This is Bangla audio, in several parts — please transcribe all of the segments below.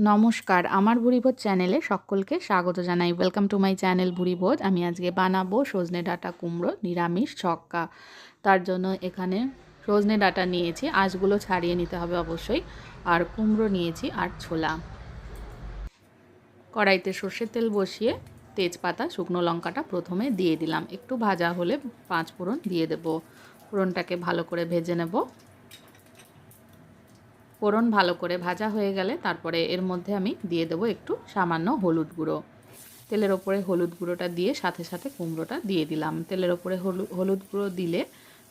নমস্কার, আমার ভুরিভোজ চ্যানেলে সকলকে স্বাগত জানাই। Welcome to my channel Bhurivoj. আমি আজকে বানাবো সজনে ডাঁটা কুমড়ো নিরামিষ ছক্কা। তার জন্য এখানে সজনে ডাঁটা নিয়েছি, আঁশগুলো ছাড়িয়ে নিতে হবে অবশ্যই। আর কুমড়ো নিয়েছি আর ছোলা। কড়াইতে সর্ষের তেল বসিয়ে তেজপাতা শুকনো লঙ্কাটা প্রথমে দিয়ে দিলাম। একটু ভাজা হলে 5 ফোড়ন দিয়ে দেব। ফোড়নটাকে ভালো করে ভেজে নেব। ফোড়ন ভালো করে ভাজা হয়ে গেলে তারপরে এর মধ্যে আমি দিয়ে দেবো একটু সামান্য হলুদ গুঁড়ো। তেলের ওপরে হলুদ গুঁড়োটা দিয়ে সাথে সাথে কুমড়োটা দিয়ে দিলাম। তেলের ওপরে হলুদ গুঁড়ো দিলে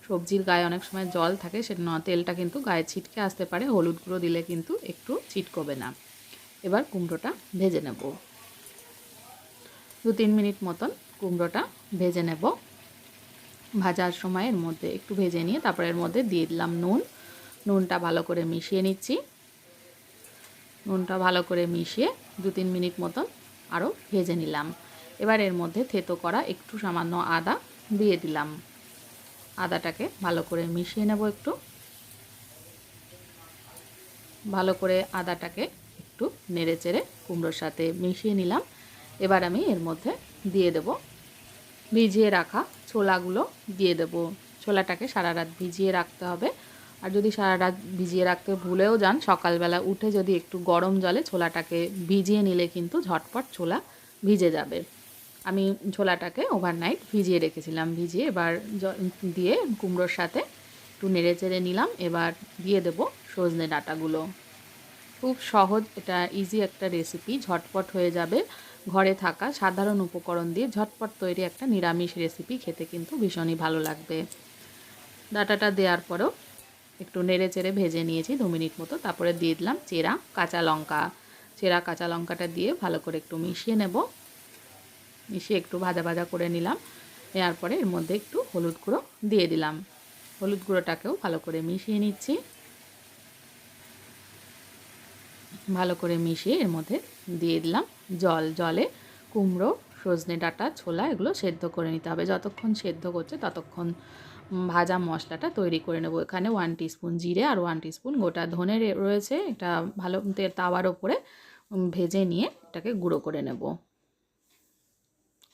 সবজির গায়ে অনেক সময় জল থাকে, সেটা তেলটা কিন্তু গায়ে ছিটকে আসতে পারে। হলুদ গুঁড়ো দিলে কিন্তু একটু ছিটকবে না। এবার কুমড়োটা ভেজে নেব। 2-3 মিনিট মতন কুমড়োটা ভেজে নেব। ভাজার সময় এর মধ্যে একটু ভেজে নিয়ে তারপরে এর মধ্যে দিয়ে দিলাম নুনটা ভালো করে মিশিয়ে নিচ্ছি। নুনটা ভালো করে মিশিয়ে 2-3 মিনিট মতন আরও ভেজে নিলাম। এবার এর মধ্যে থেতো করা একটু সামান্য আদা দিয়ে দিলাম। আদাটাকে ভালো করে মিশিয়ে নেব। একটু ভালো করে আদাটাকে একটু নেড়ে চেড়ে কুমড়োর সাথে মিশিয়ে নিলাম। এবার আমি এর মধ্যে দিয়ে দেব ভিজিয়ে রাখা ছোলাগুলো দিয়ে দেব। ছোলাটাকে সারা রাত ভিজিয়ে রাখতে হবে। আর যদি সারা রাত ভিজিয়ে রাখতে ভুলেও যান, সকালবেলা উঠে যদি একটু গরম জলে ছোলাটাকে ভিজিয়ে নিলে কিন্তু ঝটপট ছোলা ভিজে যাবে। আমি ছোলাটাকে ওভারনাইট ভিজিয়ে রেখেছিলাম। ভিজিয়ে এবার দিয়ে কুমড়োর সাথে একটু নেড়ে চেড়ে নিলাম। এবার দিয়ে দেব সজনে ডাঁটাগুলো। খুব সহজ, এটা ইজি একটা রেসিপি, ঝটপট হয়ে যাবে। ঘরে থাকা সাধারণ উপকরণ দিয়ে ঝটপট তৈরি একটা নিরামিষ রেসিপি, খেতে কিন্তু ভীষণই ভালো লাগবে। ডাঁটাটা দেওয়ার পরেও একটু নেড়ে চেড়ে ভেজে নিয়েছি 2 মিনিট মতো। তারপরে দিয়ে দিলাম চেরা কাঁচা লঙ্কাটা দিয়ে ভালো করে একটু মিশিয়ে নেব। মিশিয়ে একটু ভাজা ভাজা করে নিলাম। নেওয়ার পরে এর মধ্যে একটু হলুদ গুঁড়ো দিয়ে দিলাম। হলুদ গুঁড়োটাকেও ভালো করে মিশিয়ে নিচ্ছি। ভালো করে মিশিয়ে এর মধ্যে দিয়ে দিলাম জলে কুমড়ো, সজনে ডাঁটা, ছোলা এগুলো সেদ্ধ করে নিতে হবে। যতক্ষণ সেদ্ধ করছে ততক্ষণ ভাজা মশলাটা তৈরি করে নেব। এখানে 1 টিস্পুন জিরে আর 1 টিস্পুন গোটা ধনে রয়েছে। এটা ভালো তাওয়ার ওপরে ভেজে নিয়ে এটাকে গুঁড়ো করে নেব।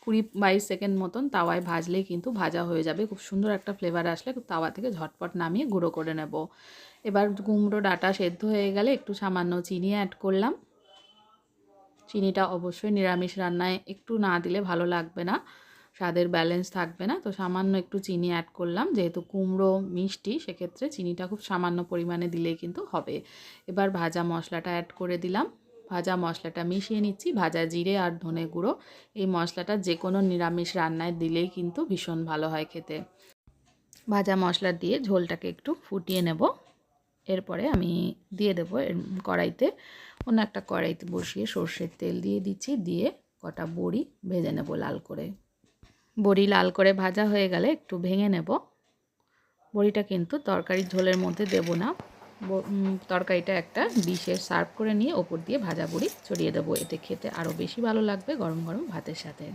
20-22 সেকেন্ড মতন তাওয়ায় ভাজলেই কিন্তু ভাজা হয়ে যাবে। খুব সুন্দর একটা ফ্লেভার আসলে তাওয়া থেকে ঝটপট নামিয়ে গুঁড়ো করে নেব। এবার কুমড়ো ডাঁটা সেদ্ধ হয়ে গেলে একটু সামান্য চিনি অ্যাড করলাম। চিনিটা অবশ্যই নিরামিষ রান্নায় একটু না দিলে ভালো লাগবে না, স্বাদের ব্যালেন্স থাকবে না। তো সামান্য একটু চিনি অ্যাড করলাম। যেহেতু কুমড়ো মিষ্টি, সেক্ষেত্রে চিনিটা খুব সামান্য পরিমাণে দিলেই কিন্তু হবে। এবার ভাজা মশলাটা অ্যাড করে দিলাম। ভাজা মশলাটা মিশিয়ে নিচ্ছি। ভাজা জিরে আর ধনে গুঁড়ো, এই মশলাটা যে কোনো নিরামিষ রান্নায় দিলেই কিন্তু ভীষণ ভালো হয় খেতে। ভাজা মশলা দিয়ে ঝোলটাকে একটু ফুটিয়ে নেব। এরপরে আমি দিয়ে দেবো কড়াইতে, অন্য একটা কড়াইতে বসিয়ে সর্ষের তেল দিয়ে দিচ্ছি। দিয়ে কটা বড়ি ভেজে নেব লাল করে। বড়ি লাল করে ভাজা হয়ে গেলে একটু ভেঙে নেব। বড়িটা কিন্তু তরকারির ঝোলের মধ্যে দেব না। তরকারিটা একটা ডিশে সার্ভ করে নিয়ে ওপর দিয়ে ভাজা বড়ি ছড়িয়ে দেবো। এতে খেতে আরও বেশি ভালো লাগবে গরম গরম ভাতের সাথে।